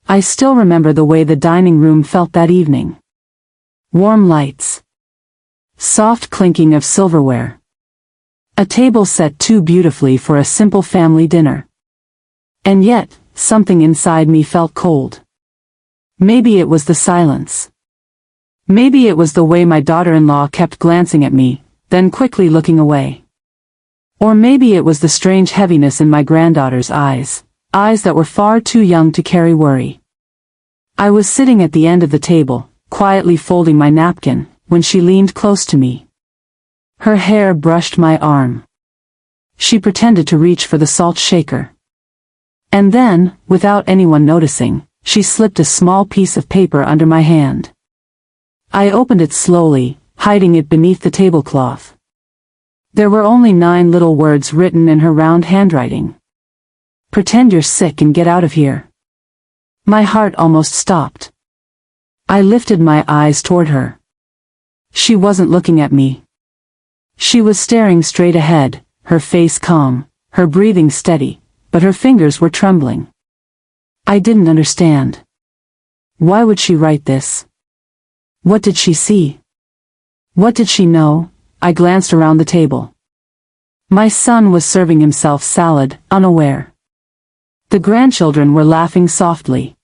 I still remember the way the dining room felt that evening. Warm lights. Soft clinking of silverware. A table set too beautifully for a simple family dinner. And yet, something inside me felt cold. Maybe it was the silence. Maybe it was the way my daughter-in-law kept glancing at me, then quickly looking away. Or maybe it was the strange heaviness in my granddaughter's eyes, eyes that were far too young to carry worry. I was sitting at the end of the table, quietly folding my napkin, when she leaned close to me. Her hair brushed my arm. She pretended to reach for the salt shaker. And then, without anyone noticing, she slipped a small piece of paper under my hand. I opened it slowly, hiding it beneath the tablecloth. There were only 9 little words written in her round handwriting. Pretend you're sick and get out of here. My heart almost stopped. I lifted my eyes toward her. She wasn't looking at me. She was staring straight ahead, her face calm, her breathing steady, but her fingers were trembling. I didn't understand. Why would she write this? What did she see? What did she know? I glanced around the table. My son was serving himself salad, unaware. The grandchildren were laughing softly.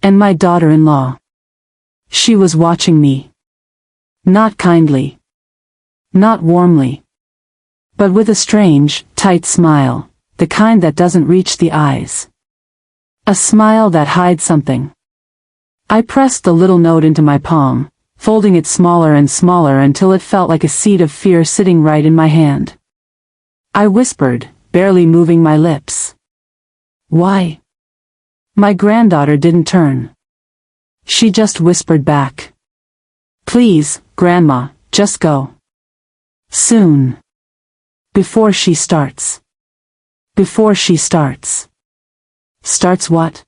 And my daughter-in-law. She was watching me. Not kindly. Not warmly. But with a strange, tight smile, the kind that doesn't reach the eyes. A smile that hides something. I pressed the little note into my palm, folding it smaller and smaller until it felt like a seed of fear sitting right in my hand. I whispered, barely moving my lips. Why? My granddaughter didn't turn. She just whispered back. Please, Grandma, just go. Soon. Before she starts. Before she starts. Starts what?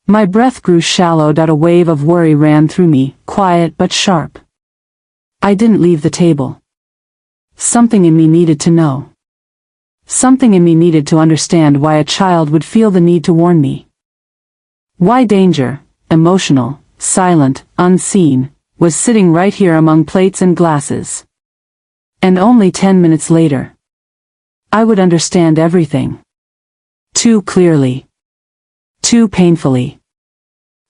My breath grew shallow. A wave of worry ran through me, quiet but sharp. I didn't leave the table. Something in me needed to know. Something in me needed to understand why a child would feel the need to warn me. Why danger, emotional, silent, unseen, was sitting right here among plates and glasses. And only 10 minutes later, I would understand everything. Too clearly. Too painfully.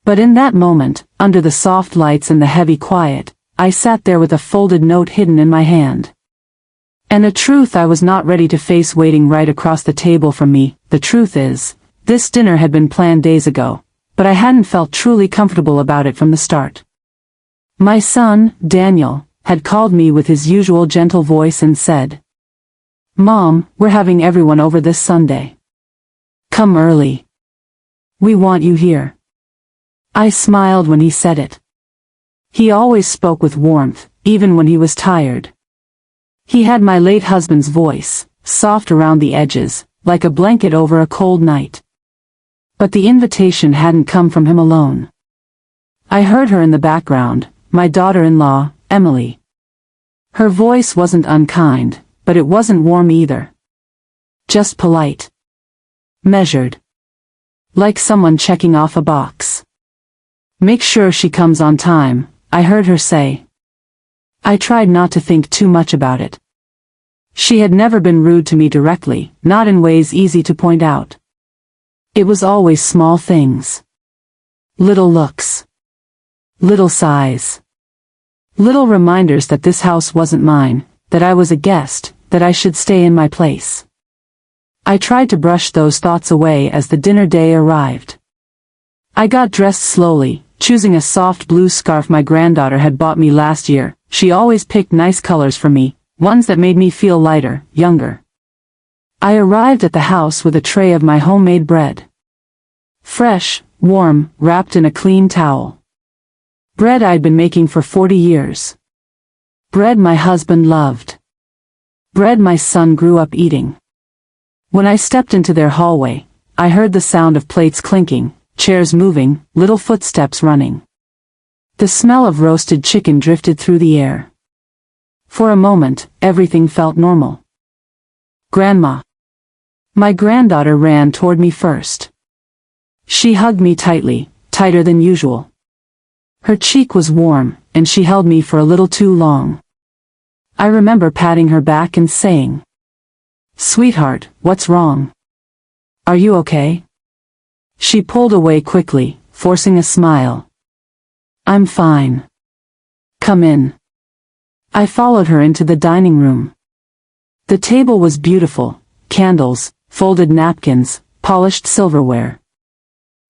But in that moment, under the soft lights and the heavy quiet, I sat there with a folded note hidden in my hand. And a truth I was not ready to face waiting right across the table from me. The truth is, this dinner had been planned days ago, but I hadn't felt truly comfortable about it from the start. My son, Daniel, had called me with his usual gentle voice and said, "Mom, we're having everyone over this Sunday. Come early. We want you here." I smiled when he said it. He always spoke with warmth, even when he was tired. He had my late husband's voice, soft around the edges, like a blanket over a cold night. But the invitation hadn't come from him alone. I heard her in the background, my daughter-in-law, Emily. Her voice wasn't unkind, but it wasn't warm either. Just polite. Measured. Like someone checking off a box. "Make sure she comes on time," I heard her say. I tried not to think too much about it. She had never been rude to me directly, not in ways easy to point out. It was always small things. Little looks. Little sighs. Little reminders that this house wasn't mine, that I was a guest, that I should stay in my place. I tried to brush those thoughts away as the dinner day arrived. I got dressed slowly, choosing a soft blue scarf my granddaughter had bought me last year. She always picked nice colors for me, ones that made me feel lighter, younger. I arrived at the house with a tray of my homemade bread. Fresh, warm, wrapped in a clean towel. Bread I'd been making for 40 years. Bread my husband loved. Bread my son grew up eating. When I stepped into their hallway, I heard the sound of plates clinking, chairs moving, little footsteps running. The smell of roasted chicken drifted through the air. For a moment, everything felt normal. "Grandma." My granddaughter ran toward me first. She hugged me tightly, tighter than usual. Her cheek was warm, and she held me for a little too long. I remember patting her back and saying, "Sweetheart, what's wrong? Are you okay?" She pulled away quickly, forcing a smile. "I'm fine. Come in." I followed her into the dining room. The table was beautiful, candles, folded napkins, polished silverware.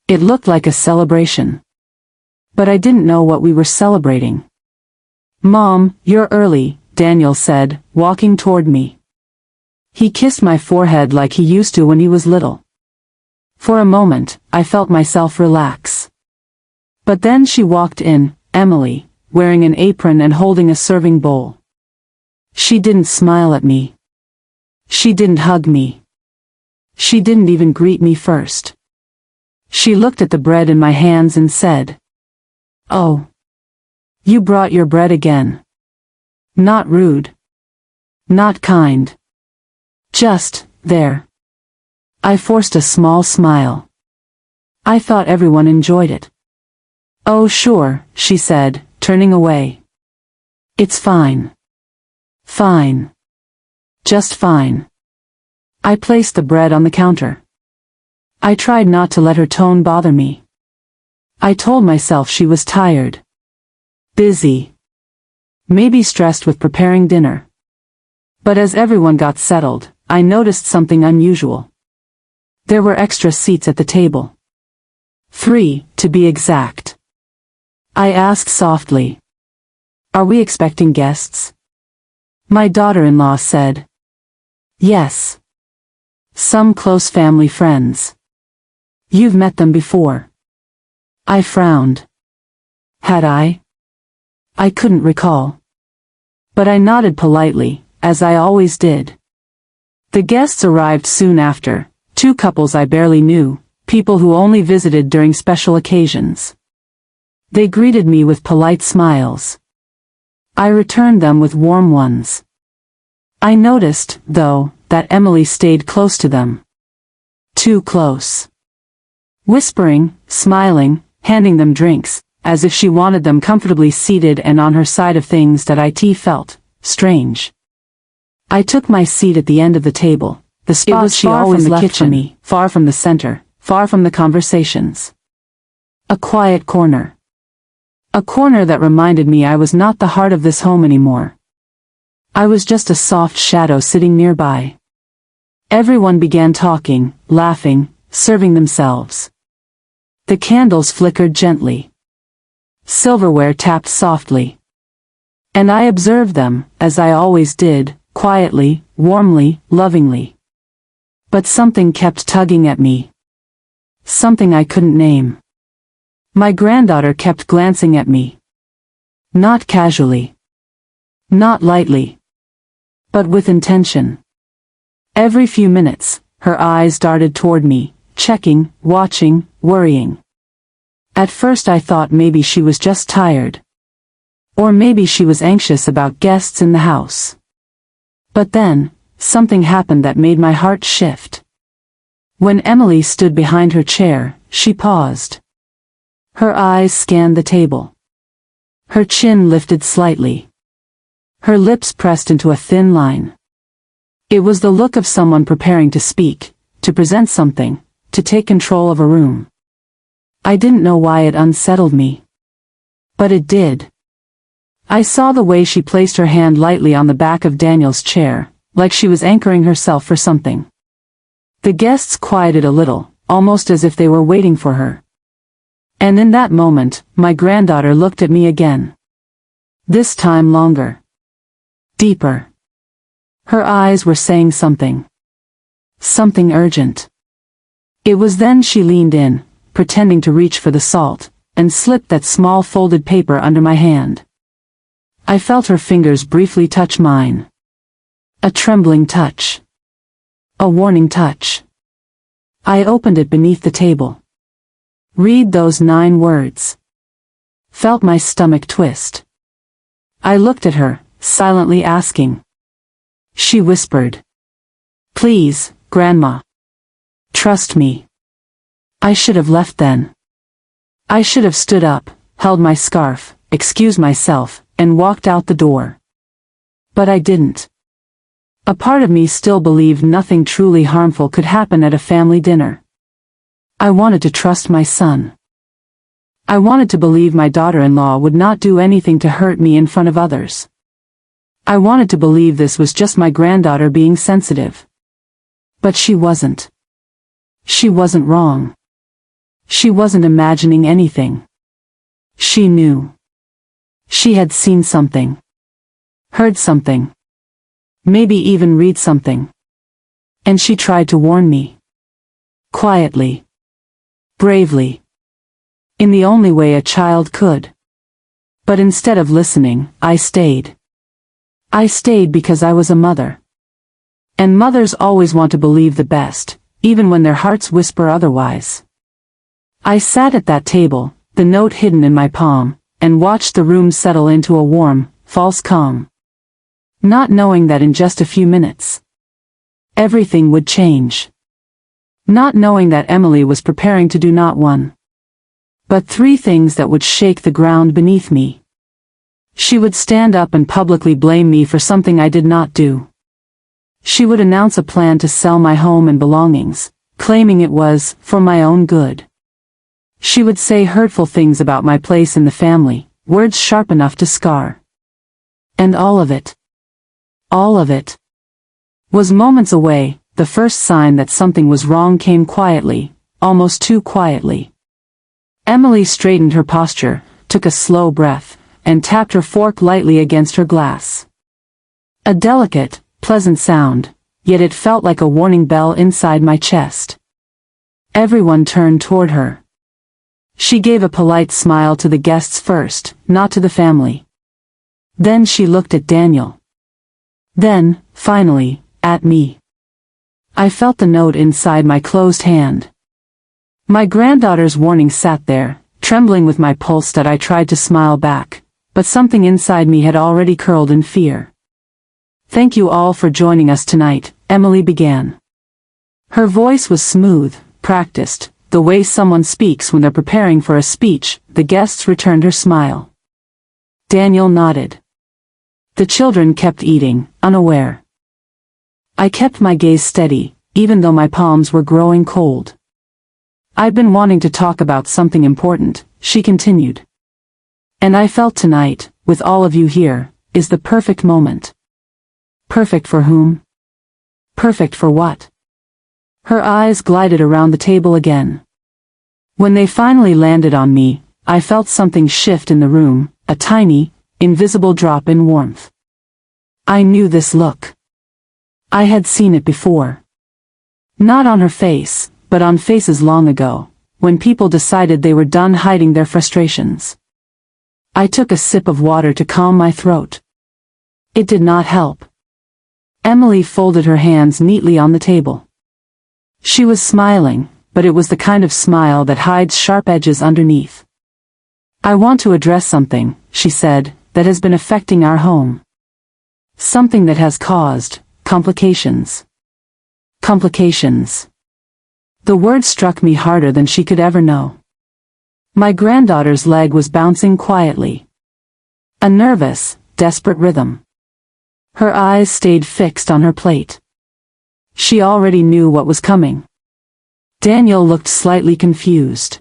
It looked like a celebration. But I didn't know what we were celebrating. "Mom, you're early," Daniel said, walking toward me. He kissed my forehead like he used to when he was little. For a moment, I felt myself relax. But then she walked in, Emily, wearing an apron and holding a serving bowl. She didn't smile at me. She didn't hug me. She didn't even greet me first. She looked at the bread in my hands and said, "Oh. You brought your bread again." Not rude. Not kind. Just, there. I forced a small smile. I thought everyone enjoyed it. "Oh sure," she said, turning away. "It's fine. Fine. Just fine." I placed the bread on the counter. I tried not to let her tone bother me. I told myself she was tired. Busy. Maybe stressed with preparing dinner. But as everyone got settled, I noticed something unusual. There were extra seats at the table. 3, to be exact. I asked softly, "Are we expecting guests?" My daughter-in-law said, "Yes. Some close family friends. You've met them before." I frowned. Had I? I couldn't recall. But I nodded politely, as I always did. The guests arrived soon after, 2 couples I barely knew, people who only visited during special occasions. They greeted me with polite smiles. I returned them with warm ones. I noticed, though, that Emily stayed close to them. Too close. Whispering, smiling, handing them drinks, as if she wanted them comfortably seated and on her side of things that it felt strange. I took my seat at the end of the table, the spot she always left for me, far from the center, far from the conversations. A quiet corner. A corner that reminded me I was not the heart of this home anymore. I was just a soft shadow sitting nearby. Everyone began talking, laughing, serving themselves. The candles flickered gently. Silverware tapped softly. And I observed them, as I always did, quietly, warmly, lovingly. But something kept tugging at me. Something I couldn't name. My granddaughter kept glancing at me. Not casually. Not lightly. But with intention. Every few minutes, her eyes darted toward me, checking, watching, worrying. At first I thought maybe she was just tired. Or maybe she was anxious about guests in the house. But then, something happened that made my heart shift. When Emily stood behind her chair, she paused. Her eyes scanned the table. Her chin lifted slightly. Her lips pressed into a thin line. It was the look of someone preparing to speak, to present something, to take control of a room. I didn't know why it unsettled me. But it did. I saw the way she placed her hand lightly on the back of Daniel's chair, like she was anchoring herself for something. The guests quieted a little, almost as if they were waiting for her. And in that moment, my granddaughter looked at me again. This time longer. Deeper. Her eyes were saying something. Something urgent. It was then she leaned in, pretending to reach for the salt, and slipped that small folded paper under my hand. I felt her fingers briefly touch mine. A trembling touch. A warning touch. I opened it beneath the table. Read those 9 words. Felt my stomach twist. I looked at her, silently asking. She whispered. "Please, Grandma. Trust me." I should have left then. I should have stood up, held my scarf, excused myself, and walked out the door. But I didn't. A part of me still believed nothing truly harmful could happen at a family dinner. I wanted to trust my son. I wanted to believe my daughter-in-law would not do anything to hurt me in front of others. I wanted to believe this was just my granddaughter being sensitive. But she wasn't. She wasn't wrong. She wasn't imagining anything. She knew. She had seen something. Heard something. Maybe even read something. And she tried to warn me. Quietly. Bravely. In the only way a child could. But instead of listening, I stayed. I stayed because I was a mother. And mothers always want to believe the best, even when their hearts whisper otherwise. I sat at that table, the note hidden in my palm, and watched the room settle into a warm, false calm. Not knowing that in just a few minutes, everything would change. Not knowing that Emily was preparing to do not one, but three things that would shake the ground beneath me. She would stand up and publicly blame me for something I did not do. She would announce a plan to sell my home and belongings, claiming it was for my own good. She would say hurtful things about my place in the family, words sharp enough to scar. And all of it, was moments away. The first sign that something was wrong came quietly, almost too quietly. Emily straightened her posture, took a slow breath, and tapped her fork lightly against her glass. A delicate, pleasant sound, yet it felt like a warning bell inside my chest. Everyone turned toward her. She gave a polite smile to the guests first, not to the family. Then she looked at Daniel. Then, finally, at me. I felt the note inside my closed hand. My granddaughter's warning sat there, trembling with my pulse that I tried to smile back, but something inside me had already curled in fear. "Thank you all for joining us tonight," Emily began. Her voice was smooth, practiced, the way someone speaks when they're preparing for a speech. The guests returned her smile. Daniel nodded. The children kept eating, unaware. I kept my gaze steady, even though my palms were growing cold. "I've been wanting to talk about something important," she continued. "And I felt tonight, with all of you here, is the perfect moment." Perfect for whom? Perfect for what? Her eyes glided around the table again. When they finally landed on me, I felt something shift in the room, a tiny, invisible drop in warmth. I knew this look. I had seen it before. Not on her face, but on faces long ago, when people decided they were done hiding their frustrations. I took a sip of water to calm my throat. It did not help. Emily folded her hands neatly on the table. She was smiling, but it was the kind of smile that hides sharp edges underneath. "I want to address something," she said, "that has been affecting our home. Something that has caused complications." Complications. The word struck me harder than she could ever know. My granddaughter's leg was bouncing quietly. A nervous, desperate rhythm. Her eyes stayed fixed on her plate. She already knew what was coming. Daniel looked slightly confused.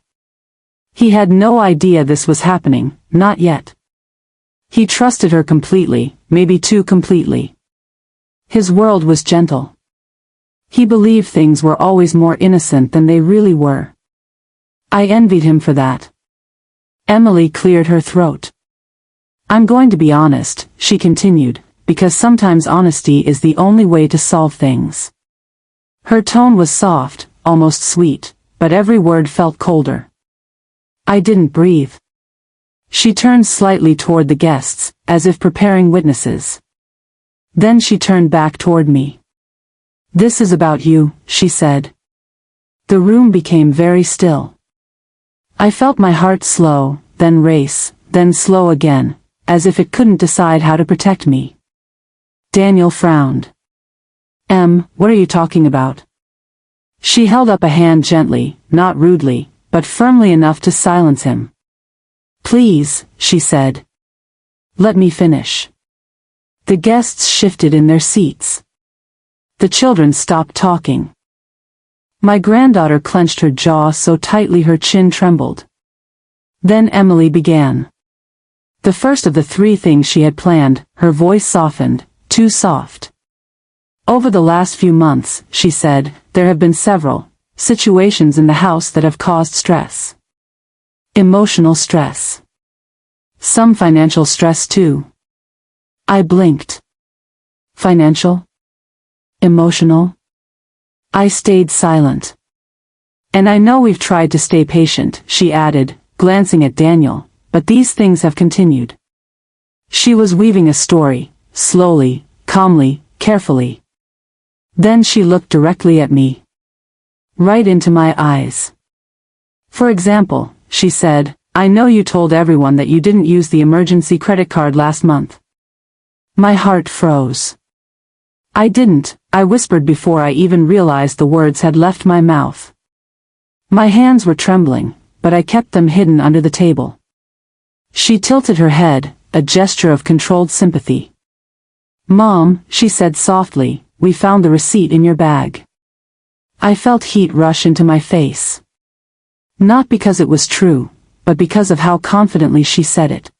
He had no idea this was happening, not yet. He trusted her completely, maybe too completely. His world was gentle. He believed things were always more innocent than they really were. I envied him for that. Emily cleared her throat. "I'm going to be honest," she continued, "because sometimes honesty is the only way to solve things." Her tone was soft, almost sweet, but every word felt colder. I didn't breathe. She turned slightly toward the guests, as if preparing witnesses. Then she turned back toward me. "This is about you," she said. The room became very still. I felt my heart slow, then race, then slow again, as if it couldn't decide how to protect me. Daniel frowned. What are you talking about?" She held up a hand gently, not rudely, but firmly enough to silence him. "Please," she said. "Let me finish." The guests shifted in their seats. The children stopped talking. My granddaughter clenched her jaw so tightly her chin trembled. Then Emily began. The first of the three things she had planned, her voice softened, too soft. "Over the last few months," she said, "there have been several situations in the house that have caused stress. Emotional stress. Some financial stress too." I blinked. Financial? Emotional? I stayed silent. "And I know we've tried to stay patient," she added, glancing at Daniel, "but these things have continued." She was weaving a story, slowly, calmly, carefully. Then she looked directly at me. Right into my eyes. "For example," she said, "I know you told everyone that you didn't use the emergency credit card last month." My heart froze. "I didn't," I whispered before I even realized the words had left my mouth. My hands were trembling, but I kept them hidden under the table. She tilted her head, a gesture of controlled sympathy. "Mom," she said softly, "we found the receipt in your bag." I felt heat rush into my face. Not because it was true, but because of how confidently she said it.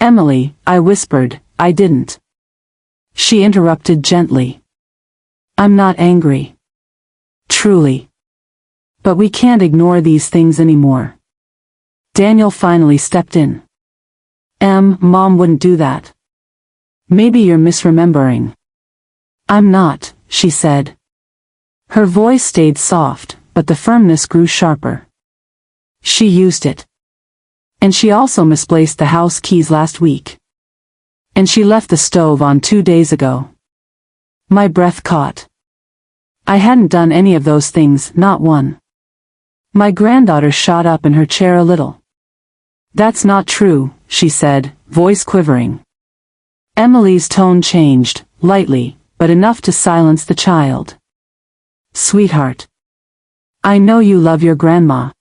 "Emily," I whispered, "I didn't." She interrupted gently. "I'm not angry. Truly. But we can't ignore these things anymore." Daniel finally stepped in. Mom wouldn't do that." "Maybe you're misremembering." "I'm not," she said. Her voice stayed soft, but the firmness grew sharper. "She used it. And she also misplaced the house keys last week. And she left the stove on 2 days ago." My breath caught. I hadn't done any of those things, not one. My granddaughter shot up in her chair a little. "That's not true," she said, voice quivering. Emily's tone changed, lightly, but enough to silence the child. "Sweetheart. I know you love your grandma.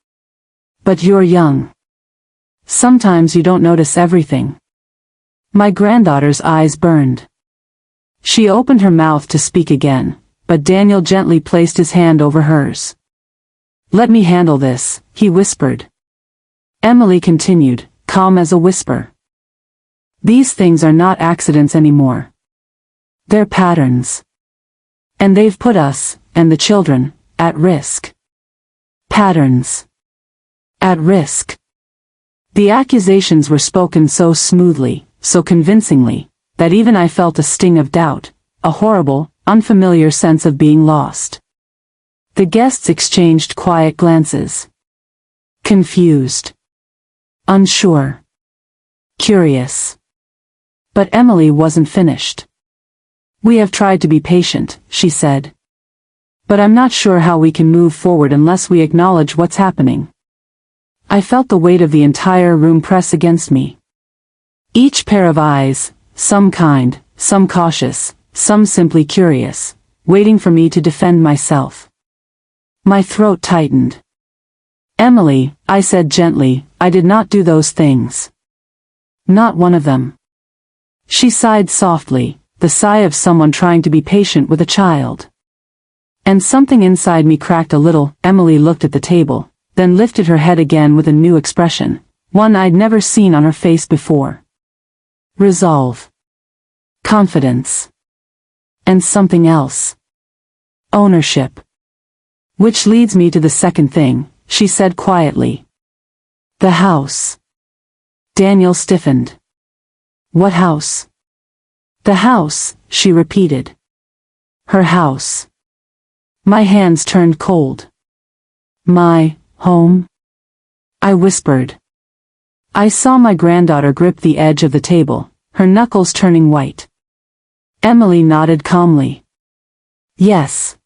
But you're young. Sometimes you don't notice everything." My granddaughter's eyes burned. She opened her mouth to speak again, but Daniel gently placed his hand over hers. "Let me handle this," he whispered. Emily continued, calm as a whisper. "These things are not accidents anymore. They're patterns. And they've put us, and the children, at risk." Patterns. At risk. The accusations were spoken so smoothly, so convincingly, that even I felt a sting of doubt, a horrible, unfamiliar sense of being lost. The guests exchanged quiet glances. Confused. Unsure. Curious. But Emily wasn't finished. "We have tried to be patient," she said. "But I'm not sure how we can move forward unless we acknowledge what's happening." I felt the weight of the entire room press against me. Each pair of eyes, some kind, some cautious, some simply curious, waiting for me to defend myself. My throat tightened. "Emily," I said gently, "I did not do those things. Not one of them." She sighed softly, the sigh of someone trying to be patient with a child. And something inside me cracked a little. Emily looked at the table, then lifted her head again with a new expression, one I'd never seen on her face before. Resolve. Confidence. And something else. Ownership. "Which leads me to the second thing," she said quietly. "The house." Daniel stiffened. "What house?" "The house," she repeated. "Her house." My hands turned cold. "My home?" I whispered. I saw my granddaughter grip the edge of the table, her knuckles turning white. Emily nodded calmly. "Yes.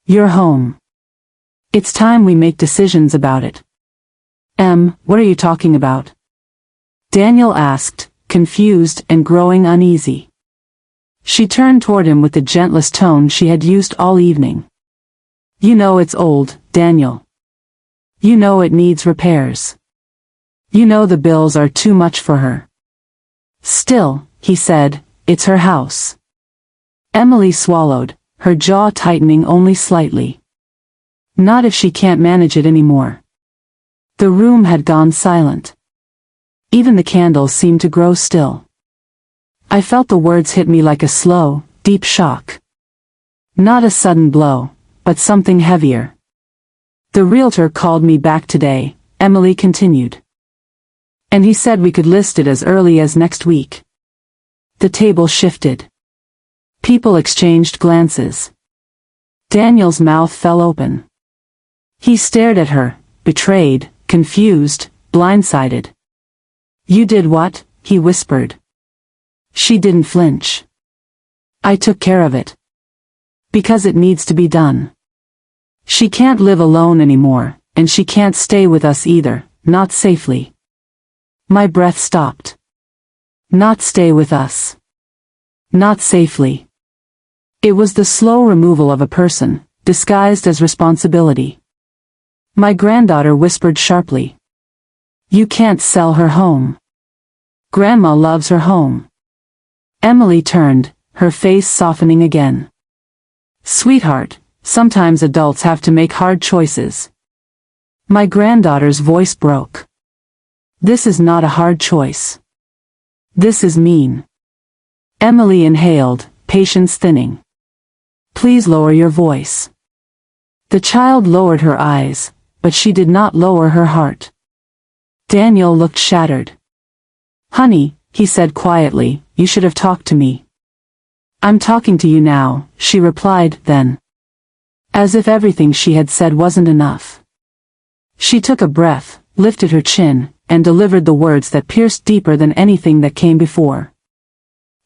Your home. It's time we make decisions about it." What are you talking about?" Daniel asked, confused and growing uneasy. She turned toward him with the gentlest tone she had used all evening. You know it's old, Daniel. You know it needs repairs. You know the bills are too much for her. Still, he said, it's her house. Emily swallowed, her jaw tightening only slightly. Not if she can't manage it anymore. The room had gone silent. Even the candles seemed to grow still. I felt the words hit me like a slow, deep shock. Not a sudden blow, but something heavier. The realtor called me back today, Emily continued. And he said we could list it as early as next week. The table shifted. People exchanged glances. Daniel's mouth fell open. He stared at her, betrayed, confused, blindsided. You did what? He whispered. She didn't flinch. I took care of it. Because it needs to be done. She can't live alone anymore, and she can't stay with us either, not safely. My breath stopped. Not stay with us. Not safely. It was the slow removal of a person, disguised as responsibility. My granddaughter whispered sharply. You can't sell her home. Grandma loves her home. Emily turned, her face softening again. Sweetheart, sometimes adults have to make hard choices. My granddaughter's voice broke. This is not a hard choice. This is mean. Emily inhaled, patience thinning. Please lower your voice. The child lowered her eyes, but she did not lower her heart. Daniel looked shattered. Honey, he said quietly, you should have talked to me. I'm talking to you now, she replied then. As if everything she had said wasn't enough. She took a breath, lifted her chin, and delivered the words that pierced deeper than anything that came before.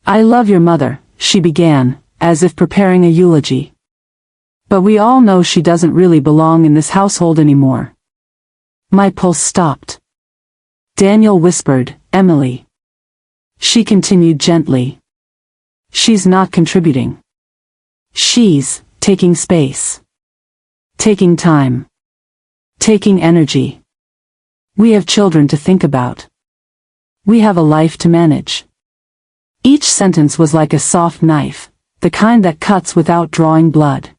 I love your mother, she began, as if preparing a eulogy. But we all know she doesn't really belong in this household anymore. My pulse stopped. Daniel whispered, Emily. She continued gently. She's not contributing. She's taking space. Taking time. Taking energy. We have children to think about. We have a life to manage. Each sentence was like a soft knife, the kind that cuts without drawing blood.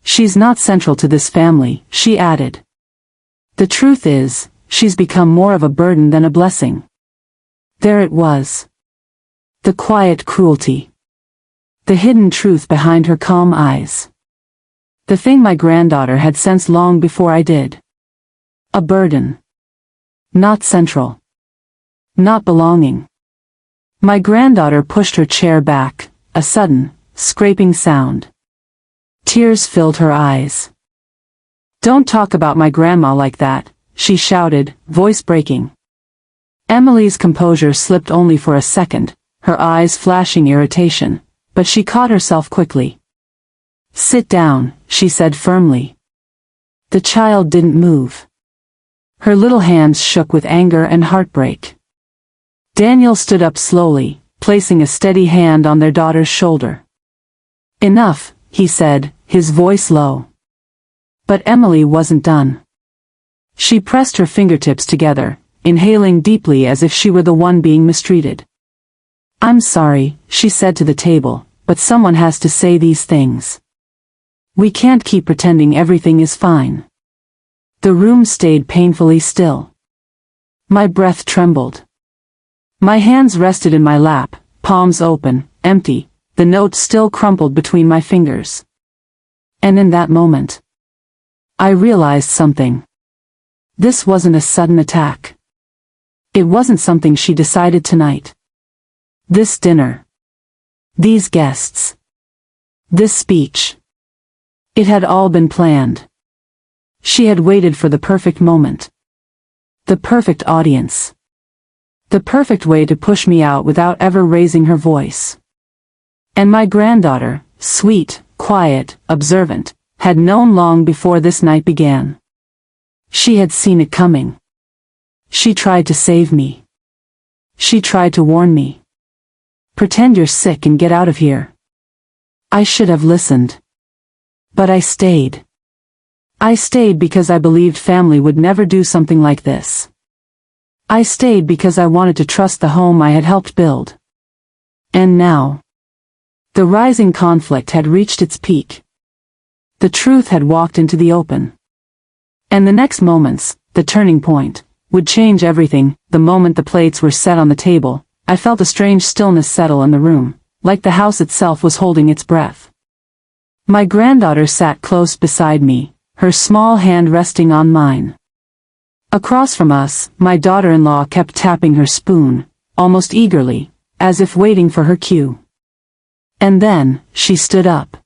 She's not central to this family, she added. The truth is, she's become more of a burden than a blessing. There it was. The quiet cruelty. The hidden truth behind her calm eyes. The thing my granddaughter had sensed long before I did. A burden. Not central. Not belonging. My granddaughter pushed her chair back, a sudden, scraping sound. Tears filled her eyes. Don't talk about my grandma like that, she shouted, voice breaking. Emily's composure slipped only for a second, her eyes flashing irritation, but she caught herself quickly. Sit down, she said firmly. The child didn't move. Her little hands shook with anger and heartbreak. Daniel stood up slowly, placing a steady hand on their daughter's shoulder. Enough, he said, his voice low. But Emily wasn't done. She pressed her fingertips together, inhaling deeply as if she were the one being mistreated. I'm sorry, she said to the table, but someone has to say these things. We can't keep pretending everything is fine. The room stayed painfully still. My breath trembled. My hands rested in my lap, palms open, empty, the note still crumpled between my fingers. And in that moment, I realized something. This wasn't a sudden attack. It wasn't something she decided tonight. This dinner. These guests. This speech. It had all been planned. She had waited for the perfect moment. The perfect audience. The perfect way to push me out without ever raising her voice. And my granddaughter, sweet, quiet, observant, had known long before this night began. She had seen it coming. She tried to save me. She tried to warn me. Pretend you're sick and get out of here. I should have listened. But I stayed. I stayed because I believed family would never do something like this. I stayed because I wanted to trust the home I had helped build. And now, the rising conflict had reached its peak. The truth had walked into the open. And the next moments, the turning point, would change everything. The moment the plates were set on the table, I felt a strange stillness settle in the room, like the house itself was holding its breath. My granddaughter sat close beside me, her small hand resting on mine. Across from us, my daughter-in-law kept tapping her spoon, almost eagerly, as if waiting for her cue. And then, she stood up.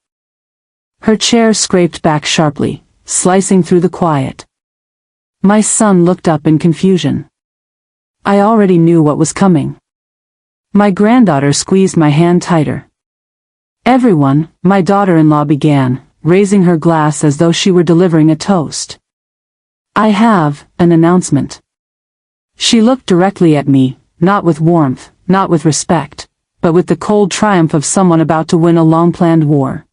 Her chair scraped back sharply, slicing through the quiet. My son looked up in confusion. I already knew what was coming. My granddaughter squeezed my hand tighter. Everyone, my daughter-in-law began, raising her glass as though she were delivering a toast. I have an announcement. She looked directly at me, not with warmth, not with respect, but with the cold triumph of someone about to win a long-planned war.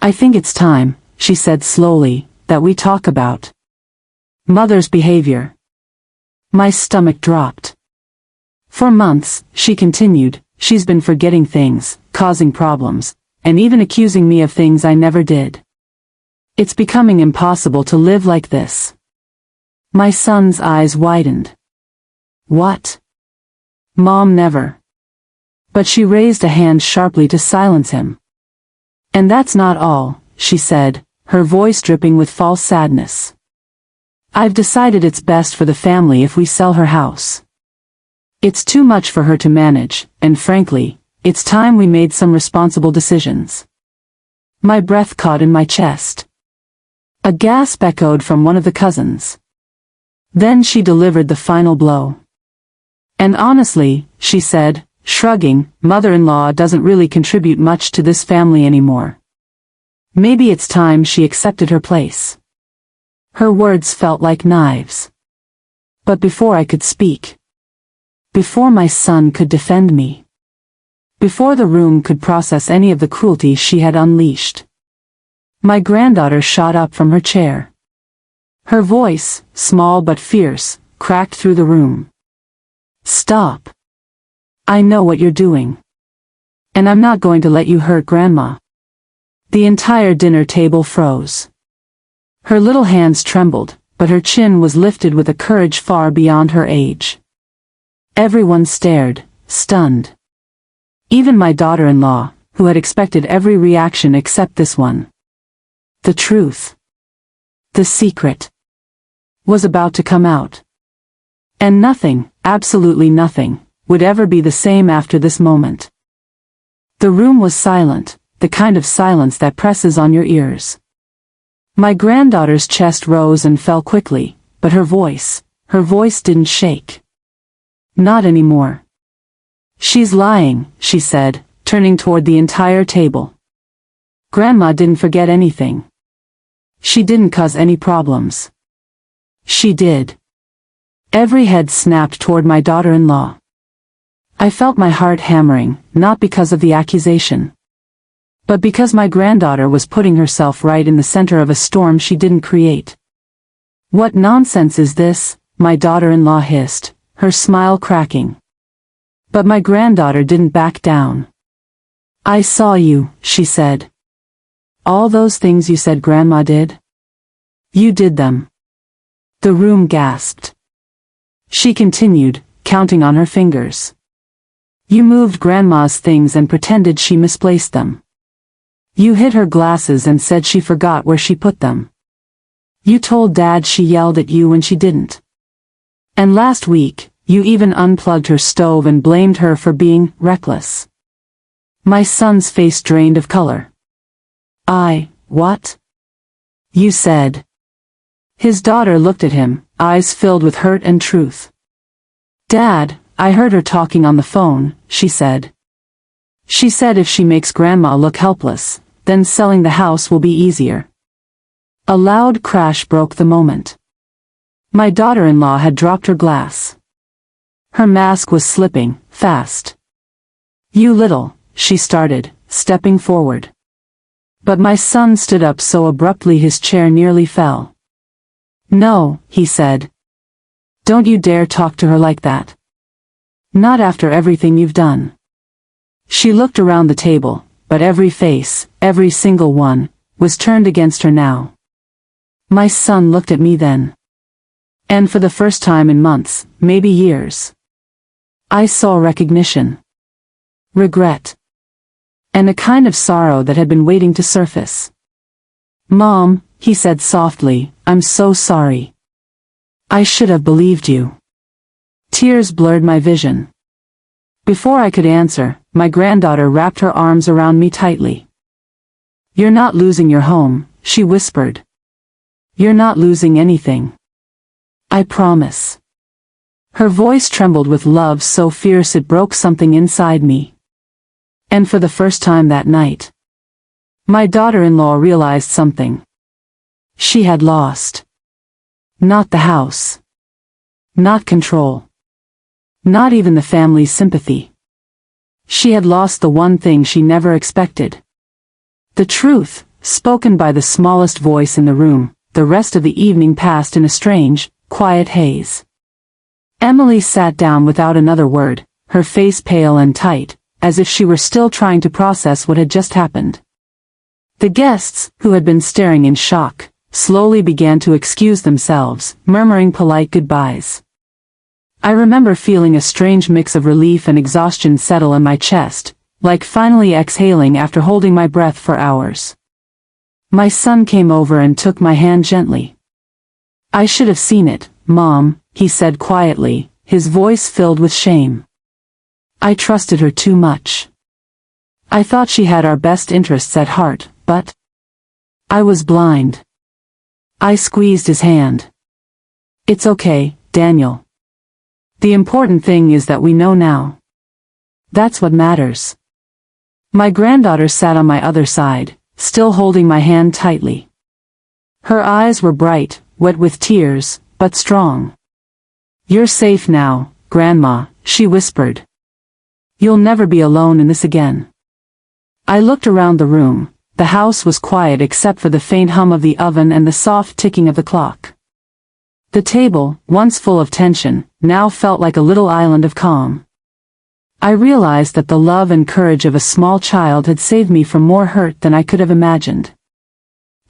I think it's time, she said slowly, that we talk about Mother's behavior. My stomach dropped. For months, she continued, she's been forgetting things, causing problems, and even accusing me of things I never did. It's becoming impossible to live like this. My son's eyes widened. What? Mom never. But she raised a hand sharply to silence him. And that's not all, she said, her voice dripping with false sadness. I've decided it's best for the family if we sell her house. It's too much for her to manage, and frankly, it's time we made some responsible decisions. My breath caught in my chest. A gasp echoed from one of the cousins. Then she delivered the final blow. And honestly, she said, shrugging, mother-in-law doesn't really contribute much to this family anymore. Maybe it's time she accepted her place. Her words felt like knives. But before I could speak, before my son could defend me, before the room could process any of the cruelty she had unleashed, my granddaughter shot up from her chair. Her voice, small but fierce, cracked through the room. Stop. I know what you're doing. And I'm not going to let you hurt Grandma. The entire dinner table froze. Her little hands trembled, but her chin was lifted with a courage far beyond her age. Everyone stared, stunned. Even my daughter-in-law, who had expected every reaction except this one. The truth, the secret, was about to come out. And nothing, absolutely nothing, would ever be the same after this moment. The room was silent, the kind of silence that presses on your ears. My granddaughter's chest rose and fell quickly, but her voice didn't shake. Not anymore. She's lying, she said, turning toward the entire table. Grandma didn't forget anything. She didn't cause any problems. She did. Every head snapped toward my daughter-in-law. I felt my heart hammering, not because of the accusation, but because my granddaughter was putting herself right in the center of a storm she didn't create. What nonsense is this? My daughter-in-law hissed, her smile cracking. But my granddaughter didn't back down. I saw you, she said. All those things you said Grandma did? You did them. The room gasped. She continued, counting on her fingers. You moved Grandma's things and pretended she misplaced them. You hid her glasses and said she forgot where she put them. You told Dad she yelled at you when she didn't. And last week, you even unplugged her stove and blamed her for being reckless. My son's face drained of color. What? You said. His daughter looked at him, eyes filled with hurt and truth. Dad, I heard her talking on the phone, she said. She said if she makes Grandma look helpless, then selling the house will be easier. A loud crash broke the moment. My daughter-in-law had dropped her glass. Her mask was slipping, fast. You little, she started, stepping forward. But my son stood up so abruptly his chair nearly fell. "No," he said. "Don't you dare talk to her like that. Not after everything you've done." She looked around the table, but every face, every single one, was turned against her now. My son looked at me then. And for the first time in months, maybe years, I saw recognition, regret, and a kind of sorrow that had been waiting to surface. "Mom," he said softly, "I'm so sorry. I should have believed you." Tears blurred my vision. Before I could answer, my granddaughter wrapped her arms around me tightly. "You're not losing your home," she whispered. "You're not losing anything. I promise." Her voice trembled with love so fierce it broke something inside me. And for the first time that night, my daughter-in-law realized something. She had lost. Not the house. Not control. Not even the family's sympathy. She had lost the one thing she never expected. The truth, spoken by the smallest voice in the room. The rest of the evening passed in a strange, quiet haze. Emily sat down without another word, her face pale and tight, as if she were still trying to process what had just happened. The guests, who had been staring in shock, slowly began to excuse themselves, murmuring polite goodbyes. I remember feeling a strange mix of relief and exhaustion settle in my chest, like finally exhaling after holding my breath for hours. My son came over and took my hand gently. "I should have seen it, Mom," he said quietly, his voice filled with shame. "I trusted her too much. I thought she had our best interests at heart, but I was blind." I squeezed his hand. "It's okay, Daniel. The important thing is that we know now. That's what matters." My granddaughter sat on my other side, still holding my hand tightly. Her eyes were bright, wet with tears, but strong. "You're safe now, Grandma," she whispered. "You'll never be alone in this again." I looked around the room. The house was quiet except for the faint hum of the oven and the soft ticking of the clock. The table, once full of tension, now felt like a little island of calm. I realized that the love and courage of a small child had saved me from more hurt than I could have imagined.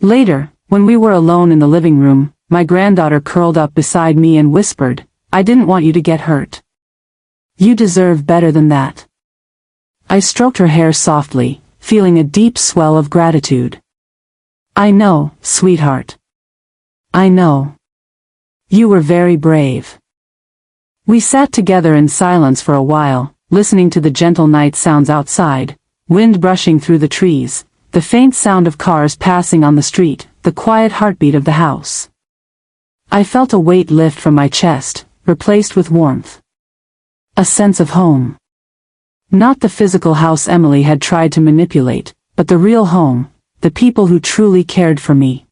Later, when we were alone in the living room, my granddaughter curled up beside me and whispered, "I didn't want you to get hurt. You deserve better than that." I stroked her hair softly, feeling a deep swell of gratitude. "I know, sweetheart. I know. You were very brave." We sat together in silence for a while, listening to the gentle night sounds outside, wind brushing through the trees, the faint sound of cars passing on the street, the quiet heartbeat of the house. I felt a weight lift from my chest, replaced with warmth. A sense of home. Not the physical house Emily had tried to manipulate, but the real home, the people who truly cared for me.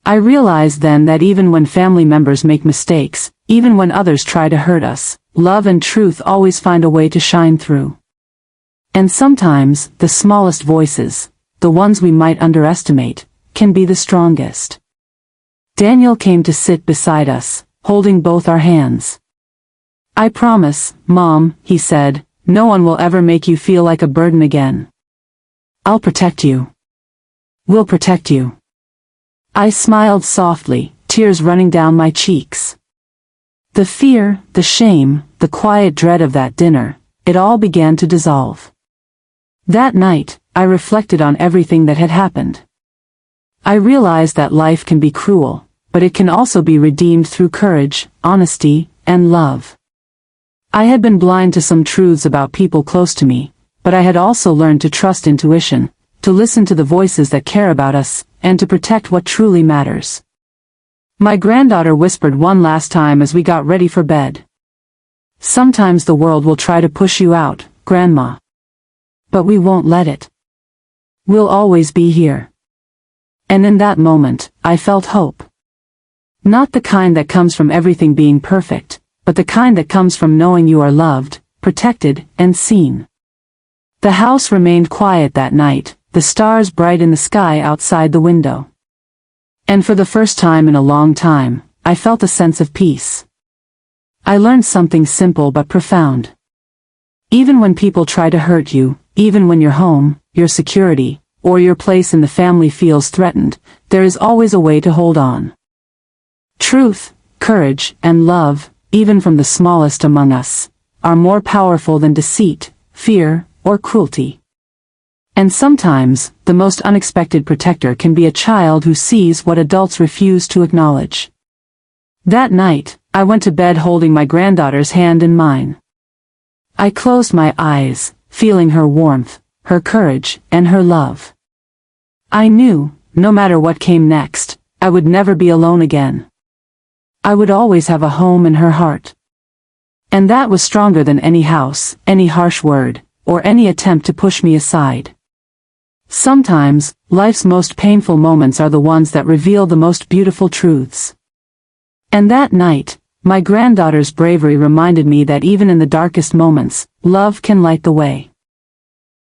I realized then that even when family members make mistakes, even when others try to hurt us, love and truth always find a way to shine through. And sometimes, the smallest voices, the ones we might underestimate, can be the strongest. Daniel came to sit beside us, holding both our hands. "I promise, Mom," he said, "no one will ever make you feel like a burden again. I'll protect you. We'll protect you." I smiled softly, tears running down my cheeks. The fear, the shame, the quiet dread of that dinner, it all began to dissolve. That night, I reflected on everything that had happened. I realized that life can be cruel, but it can also be redeemed through courage, honesty, and love. I had been blind to some truths about people close to me, but I had also learned to trust intuition, to listen to the voices that care about us, and to protect what truly matters. My granddaughter whispered one last time as we got ready for bed. "Sometimes the world will try to push you out, Grandma. But we won't let it. We'll always be here." And in that moment, I felt hope. Not the kind that comes from everything being perfect, but the kind that comes from knowing you are loved, protected, and seen. The house remained quiet that night, the stars bright in the sky outside the window. And for the first time in a long time, I felt a sense of peace. I learned something simple but profound. Even when people try to hurt you, even when your home, your security, or your place in the family feels threatened, there is always a way to hold on. Truth, courage, and love, even from the smallest among us, are more powerful than deceit, fear, or cruelty. And sometimes, the most unexpected protector can be a child who sees what adults refuse to acknowledge. That night, I went to bed holding my granddaughter's hand in mine. I closed my eyes, feeling her warmth, her courage, and her love. I knew, no matter what came next, I would never be alone again. I would always have a home in her heart. And that was stronger than any house, any harsh word, or any attempt to push me aside. Sometimes, life's most painful moments are the ones that reveal the most beautiful truths. And that night, my granddaughter's bravery reminded me that even in the darkest moments, love can light the way.